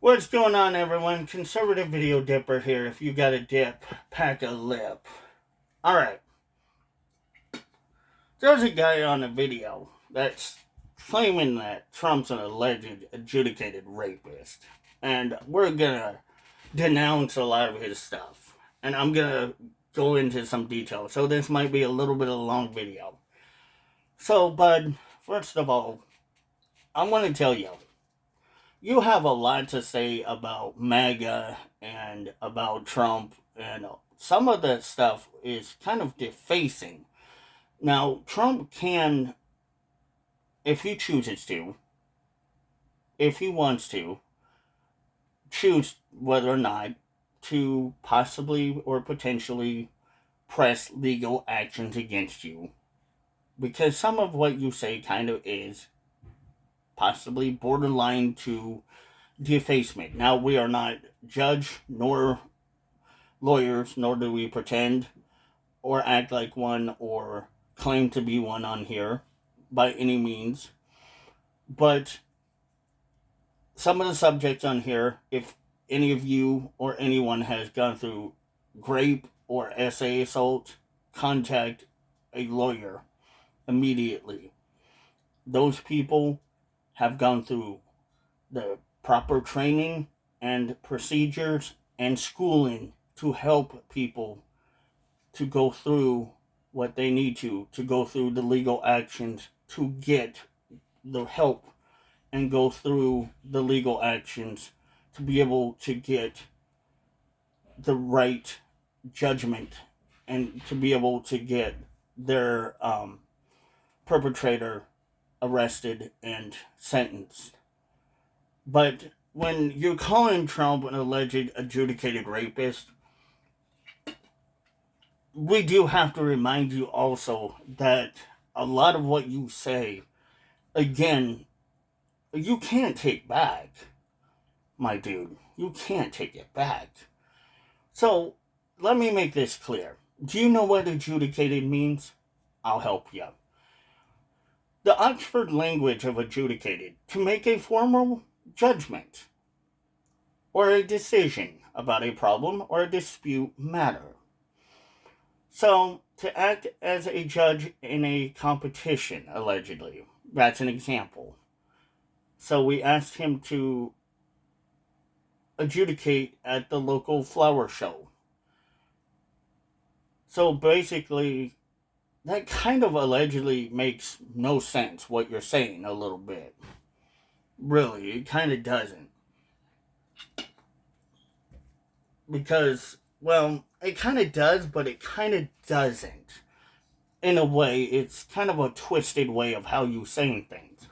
What's going on, everyone? Conservative Video Dipper here. If you got a dip, pack a lip. Alright, there's a guy on a video that's claiming that Trump's an alleged adjudicated rapist. And we're gonna denounce a lot of his stuff. And I'm gonna go into some detail. So this might be a little bit of a long video. So, bud, first of all, I want to tell you, you have a lot to say about MAGA and about Trump, and some of that stuff is kind of defacing. Now, Trump can, if he chooses to, if he wants to, choose whether or not to possibly or potentially press legal actions against you. Because some of what you say kind of is possibly borderline to defacement. Now, we are not judge nor lawyers, nor do we pretend or act like one or claim to be one on here by any means. But some of the subjects on here, if any of you or anyone has gone through rape or SA assault, contact a lawyer immediately. Those people have gone through the proper training and procedures and schooling to help people to go through what they need to go through the legal actions to get the help and go through the legal actions to be able to get the right judgment and to be able to get their perpetrator arrested and sentenced. But when you're calling Trump an alleged adjudicated rapist, we do have to remind you also that a lot of what you say, again, you can't take back, my dude. You can't take it back. So, let me make this clear. Do you know what adjudicated means? I'll help you. The Oxford language of adjudicated, to make a formal judgment or a decision about a problem or a dispute matter. So, to act as a judge in a competition, allegedly. That's an example. So, we asked him to adjudicate at the local flower show. So, basically, that kind of allegedly makes no sense, what you're saying, a little bit. Really, it kind of doesn't. Because, well, it kind of does, but it kind of doesn't. In a way, it's kind of a twisted way of how you saying things.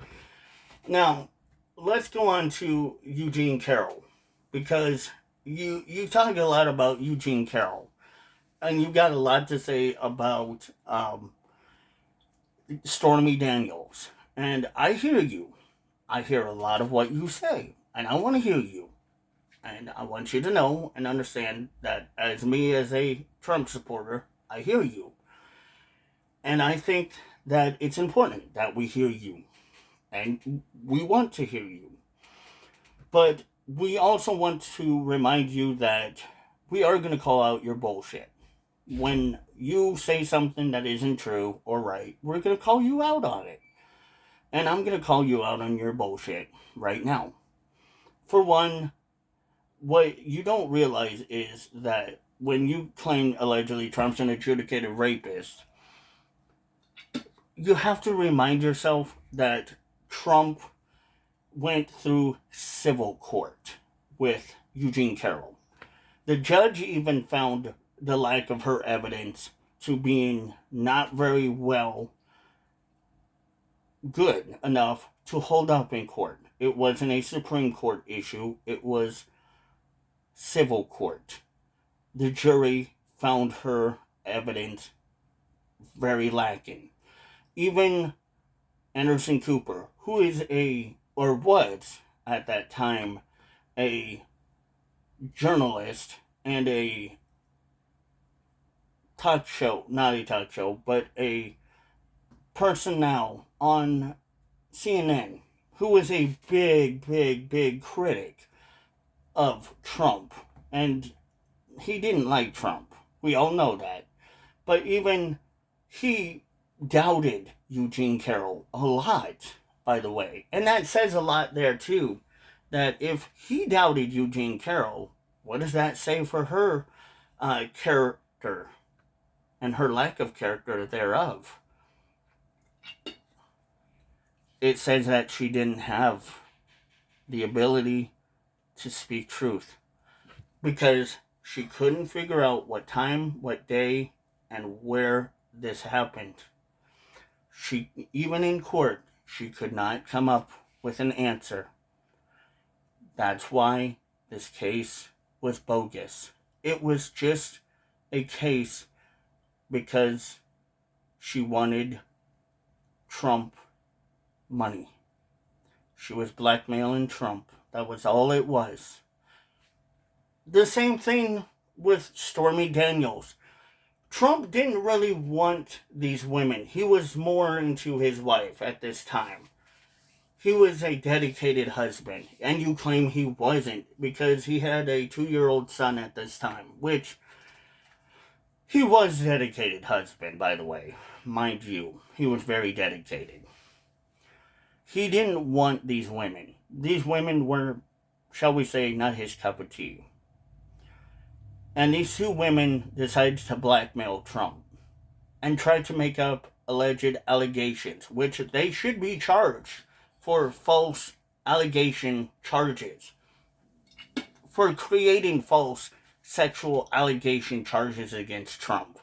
Now, let's go on to Eugene Carroll, because you talk a lot about Eugene Carroll, and you got a lot to say about Stormy Daniels, and I hear you. I hear a lot of what you say, and I want to hear you. And I want you to know and understand that as me, as a Trump supporter, I hear you. And I think that it's important that we hear you. And we want to hear you. But we also want to remind you that we are going to call out your bullshit. When you say something that isn't true or right, we're going to call you out on it. And I'm going to call you out on your bullshit right now. For one, what you don't realize is that when you claim allegedly Trump's an adjudicated rapist, you have to remind yourself that Trump went through civil court with Eugene Carroll. The judge even found the lack of her evidence to being not very well good enough to hold up in court. It wasn't a Supreme Court issue, it was civil court. The jury found her evidence very lacking. Even Anderson Cooper, who is or was at that time, a journalist and a talk show, not a talk show, but a person now on CNN, who was a big critic of Trump. And he didn't like Trump. We all know that. But even he doubted Eugene Carroll a lot, by the way. And that says a lot there, too. That if he doubted Eugene Carroll, what does that say for her character and her lack of character thereof? It says that she didn't have the ability to speak truth because she couldn't figure out what time, what day, and where this happened. She, even in court, she could not come up with an answer. That's why this case was bogus. It was just a case because she wanted Trump money. She was blackmailing Trump. That was all it was. The same thing with Stormy Daniels. Trump didn't really want these women. He was more into his wife at this time. He was a dedicated husband, and you claim he wasn't because he had a 2-year-old son at this time, which he was a dedicated husband, by the way. Mind you, he was very dedicated. He didn't want these women. These women were, shall we say, not his cup of tea. And these two women decided to blackmail Trump and tried to make up alleged allegations, which they should be charged for false allegation charges, for creating false sexual allegation charges against Trump.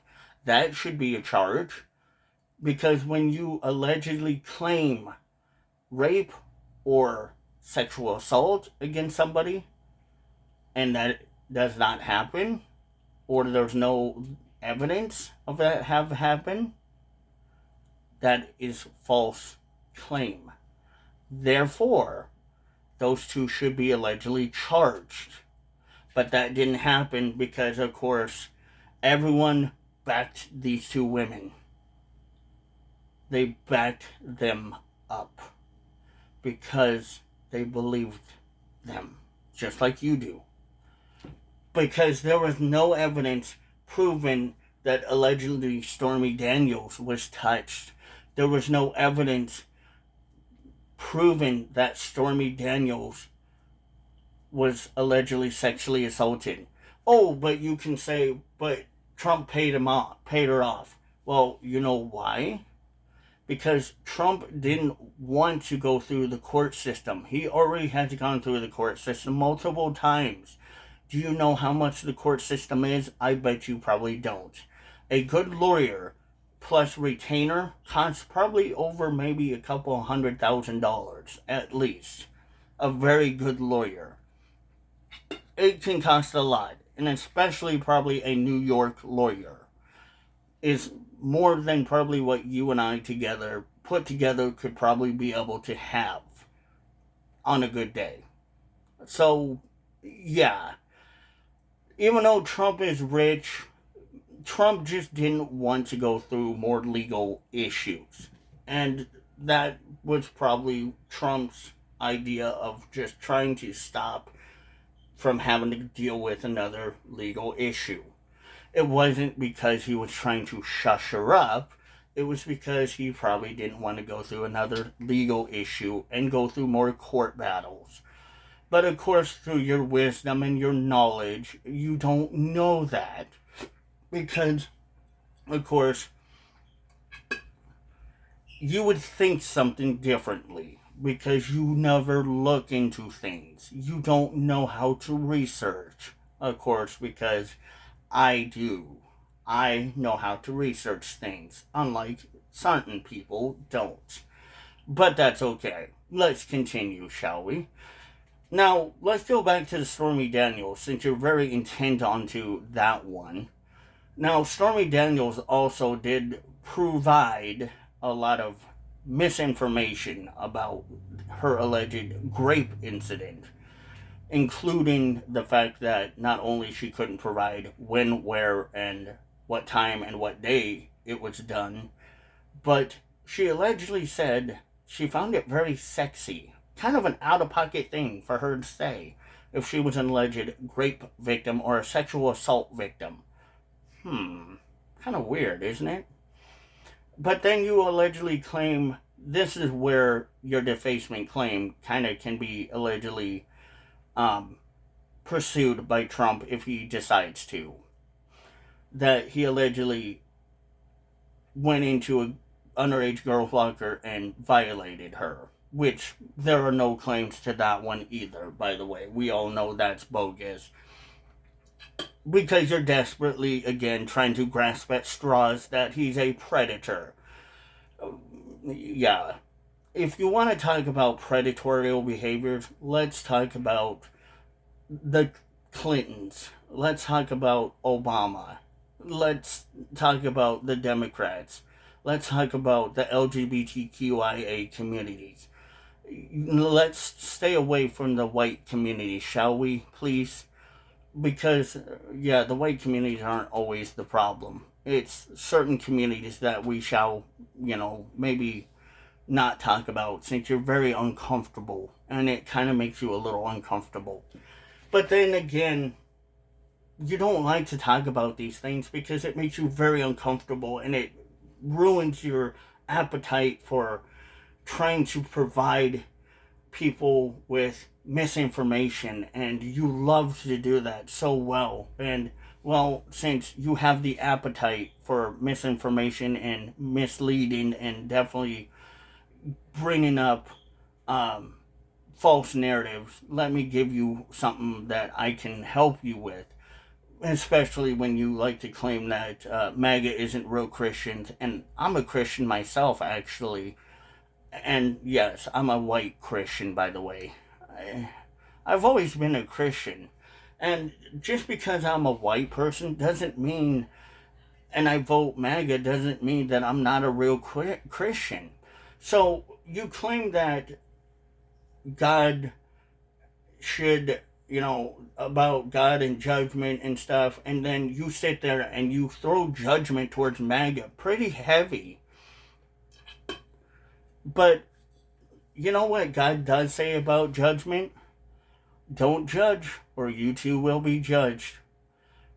That should be a charge, because when you allegedly claim rape or sexual assault against somebody and that does not happen, or there's no evidence of that have happened, that is false claim. Therefore, those two should be allegedly charged. But that didn't happen because, of course, everyone backed these two women. They backed them up because they believed them, just like you do. Because there was no evidence proven that allegedly Stormy Daniels was touched. There was no evidence proven that Stormy Daniels was allegedly sexually assaulted. Oh, but you can say, but Trump paid her off. Well, you know why? Because Trump didn't want to go through the court system. He already had gone through the court system multiple times. Do you know how much the court system is? I bet you probably don't. A good lawyer plus retainer costs probably over maybe a couple $100,000 at least. A very good lawyer. It can cost a lot, and especially probably a New York lawyer is more than probably what you and I together, put together, could probably be able to have on a good day. So, yeah. Even though Trump is rich, Trump just didn't want to go through more legal issues. And that was probably Trump's idea of just trying to stop from having to deal with another legal issue. It wasn't because he was trying to shush her up. It was because he probably didn't want to go through another legal issue and go through more court battles. But of course, through your wisdom and your knowledge, you don't know that. Because, of course, you would think something differently. Because you never look into things. You don't know how to research. Of course, because I do. I know how to research things, unlike certain people don't. But that's okay. Let's continue, shall we? Now, let's go back to the Stormy Daniels, since you're very intent onto that one. Now, Stormy Daniels also did provide a lot of misinformation about her alleged grape incident, including the fact that not only she couldn't provide when, where, and what time and what day it was done, but she allegedly said she found it very sexy. Kind of an out-of-pocket thing for her to say. if she was an alleged rape victim or a sexual assault victim. Kind of weird, isn't it? But then you allegedly claim, this is where your defacement claim kind of can be allegedly pursued by Trump if he decides to. That he allegedly went into an underage girl's locker and violated her. Which, there are no claims to that one either, by the way. We all know that's bogus. Because you're desperately, again, trying to grasp at straws that he's a predator. Yeah. If you want to talk about predatory behaviors, let's talk about the Clintons. Let's talk about Obama. Let's talk about the Democrats. Let's talk about the LGBTQIA communities. Let's stay away from the white community, shall we, please? Because, yeah, the white communities aren't always the problem. It's certain communities that we shall, maybe not talk about, since you're very uncomfortable, and it kind of makes you a little uncomfortable. But then again, you don't like to talk about these things because it makes you very uncomfortable, and it ruins your appetite for trying to provide people with misinformation, and you love to do that so well. And, well, since you have the appetite for misinformation and misleading and definitely bringing up false narratives, let me give you something that I can help you with. Especially when you like to claim that MAGA isn't real Christians. And I'm a Christian myself, actually. And yes, I'm a white Christian, by the way. I've always been a Christian. And just because I'm a white person doesn't mean, and I vote MAGA, doesn't mean that I'm not a real Christian. So you claim that God should, about God and judgment and stuff, and then you sit there and you throw judgment towards MAGA pretty heavy. But you know what God does say about judgment? Don't judge, or you too will be judged.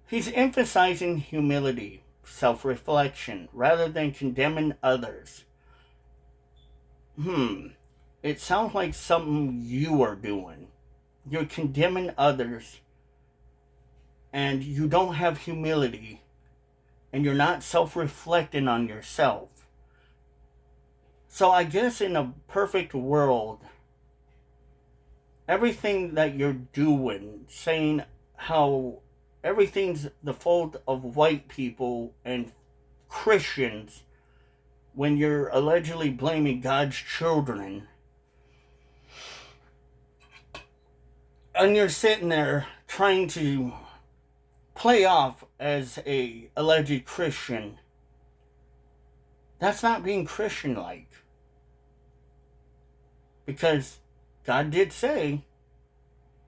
He's emphasizing humility, self-reflection, rather than condemning others. It sounds like something you are doing. You're condemning others, and you don't have humility, and you're not self-reflecting on yourself. So I guess in a perfect world, everything that you're doing, saying how everything's the fault of white people and Christians, when you're allegedly blaming God's children, and you're sitting there trying to play off as a alleged Christian, that's not being Christian-like. Because God did say,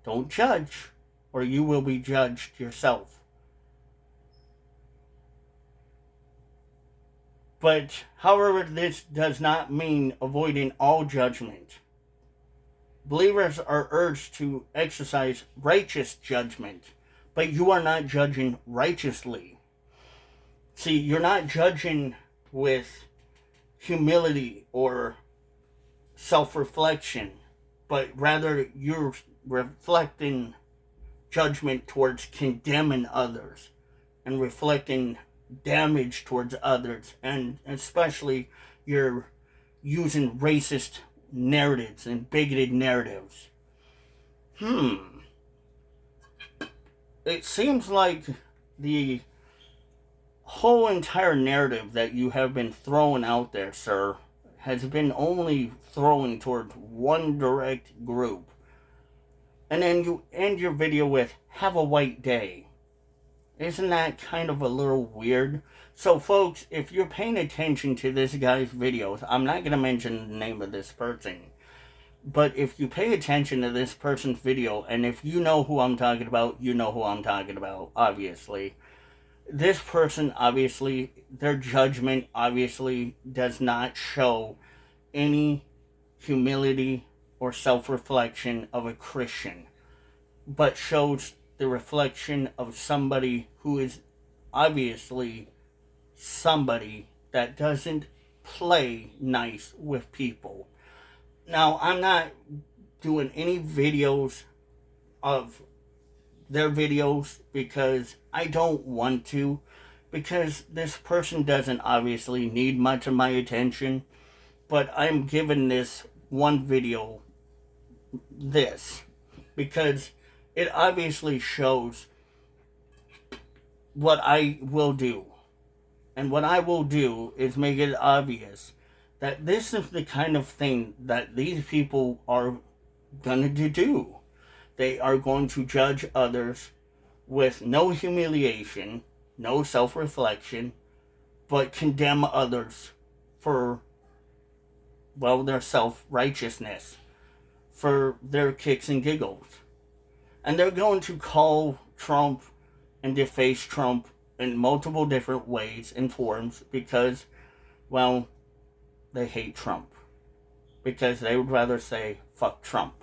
don't judge, or you will be judged yourself. But, however, this does not mean avoiding all judgment. Believers are urged to exercise righteous judgment, but you are not judging righteously. See, you're not judging with humility or self-reflection, but rather you're reflecting judgment towards condemning others and reflecting damage towards others, and especially you're using racist narratives and bigoted narratives. It seems like the whole entire narrative that you have been throwing out there, sir, has been only thrown towards one direct group. And then you end your video with, have a white day. Isn't that kind of a little weird? So folks, if you're paying attention to this guy's videos, I'm not going to mention the name of this person, but if you pay attention to this person's video, and if you know who I'm talking about, you know who I'm talking about, obviously. This person, obviously, their judgment, obviously, does not show any humility or self-reflection of a Christian. but shows the reflection of somebody who is obviously somebody that doesn't play nice with people. Now, I'm not doing any videos of their videos because I don't want to, because this person doesn't obviously need much of my attention, but I'm giving this one video this because it obviously shows what I will do. And what I will do is make it obvious that this is the kind of thing that these people are going to do. They are going to judge others with no humiliation, no self-reflection, but condemn others for, well, their self-righteousness, for their kicks and giggles. And they're going to call Trump and deface Trump in multiple different ways and forms because, well, they hate Trump. Because they would rather say, fuck Trump.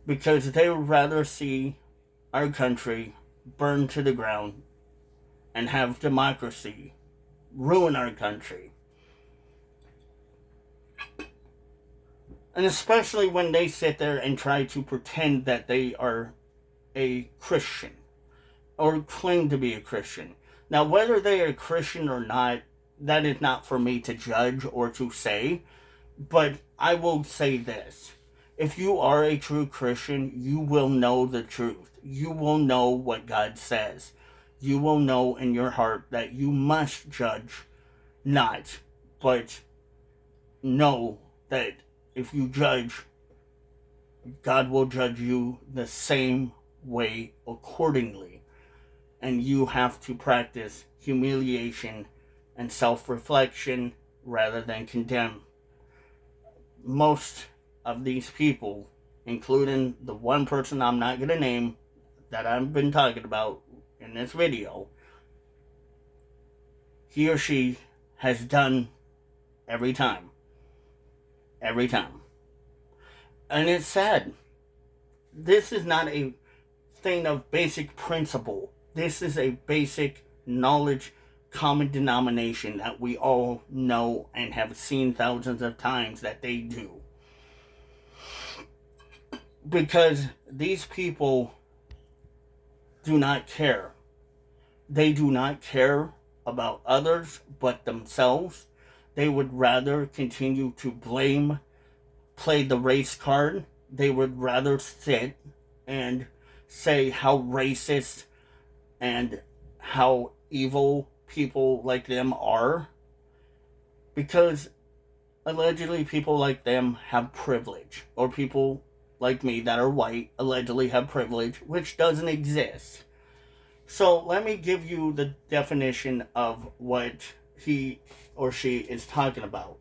Because they would rather see our country burn to the ground and have democracy ruin our country. And especially when they sit there and try to pretend that they are a Christian or claim to be a Christian. Now, whether they are a Christian or not, that is not for me to judge or to say, but I will say this. If you are a true Christian, you will know the truth. You will know what God says. You will know in your heart that you must judge not, but know that if you judge, God will judge you the same way accordingly. And you have to practice humiliation and self-reflection rather than condemn. Most of these people, including the one person I'm not going to name that I've been talking about in this video, he or she has done every time. Every time. And it's sad. This is not a thing of basic principle. This is a basic knowledge, common denomination that we all know and have seen thousands of times that they do. Because these people do not care. They do not care about others but themselves. They would rather continue to blame, play the race card. They would rather sit and say how racist and how evil people like them are. Because allegedly people like them have privilege. Or people like me that are white allegedly have privilege, which doesn't exist. So let me give you the definition of what he or she is talking about.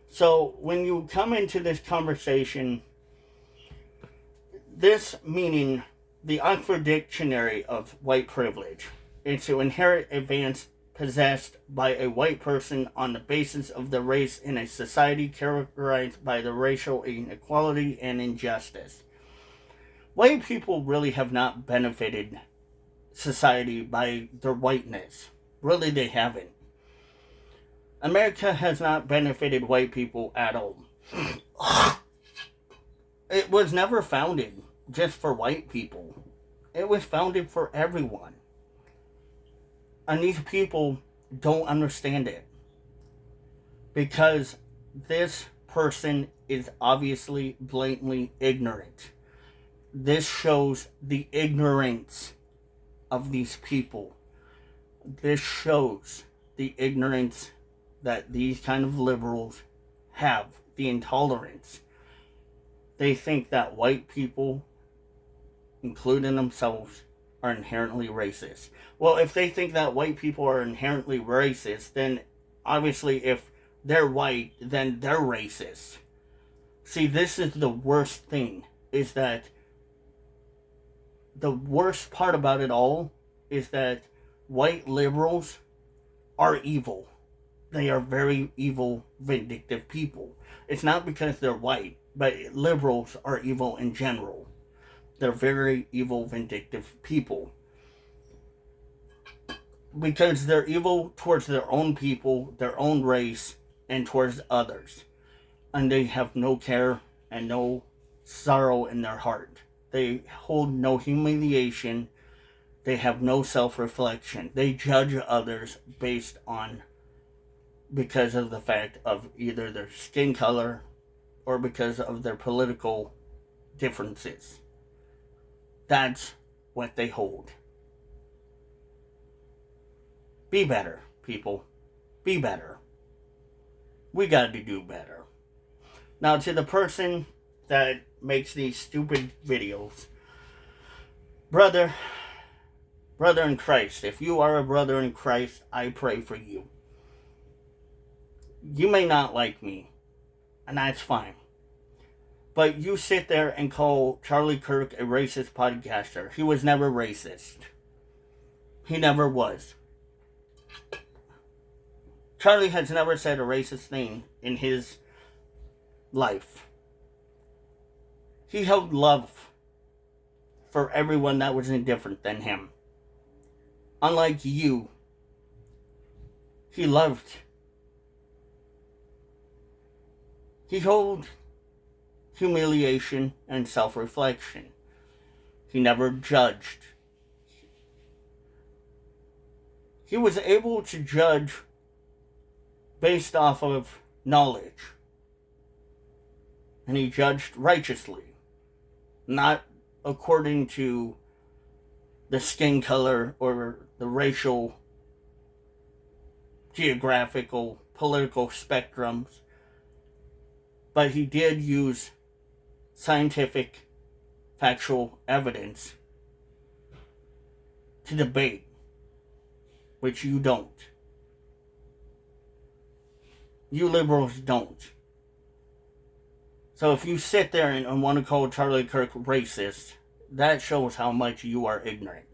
So when you come into this conversation, this meaning the Oxford Dictionary of white privilege is to inherit advance possessed by a white person on the basis of the race in a society characterized by the racial inequality and injustice. White people really have not benefited society by their whiteness. Really, they haven't. America has not benefited white people at all. It was never founded just for white people. It was founded for everyone. And these people don't understand it. Because this person is obviously blatantly ignorant. This shows the ignorance of these people. This shows the ignorance that these kind of liberals have, the intolerance. They think that white people, including themselves, are inherently racist. Well, if they think that white people are inherently racist, then obviously if they're white, then they're racist. See, this is the worst thing, is that the worst part about it all is that white liberals are evil. They are very evil, vindictive people. It's not because they're white. But liberals are evil in general. They're very evil, vindictive people. Because they're evil towards their own people, their own race, and towards others. And they have no care and no sorrow in their heart. They hold no humiliation. They have no self-reflection. They judge others because of the fact of either their skin color or because of their political differences. That's what they hold. Be better, people. Be better. We got to do better. Now, to the person that makes these stupid videos, brother in Christ, if you are a brother in Christ, I pray for you. You may not like me, and that's fine. But you sit there and call Charlie Kirk a racist podcaster. He was never racist. He never was. Charlie has never said a racist thing in his life. He held love for everyone that was indifferent than him. Unlike you, he loved. He held humiliation and self-reflection. He never judged. He was able to judge based off of knowledge. And he judged righteously. Not according to the skin color or the racial, geographical, political spectrums. But he did use scientific, factual evidence to debate, which you don't. You liberals don't. So if you sit there and want to call Charlie Kirk racist, that shows how much you are ignorant.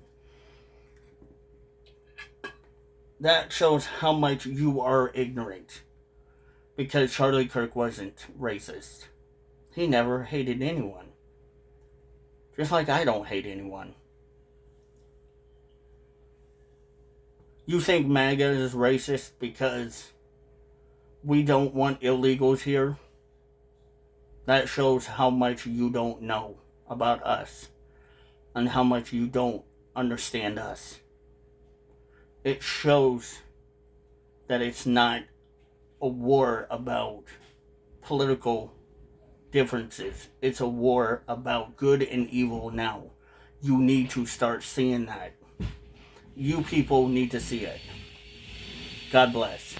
That shows how much you are ignorant. Because Charlie Kirk wasn't racist. He never hated anyone. Just like I don't hate anyone. You think MAGA is racist because we don't want illegals here? That shows how much you don't know about us. And how much you don't understand us. It shows that it's not a war about political differences. It's a war about good and evil now. You need to start seeing that. You people need to see it. God bless.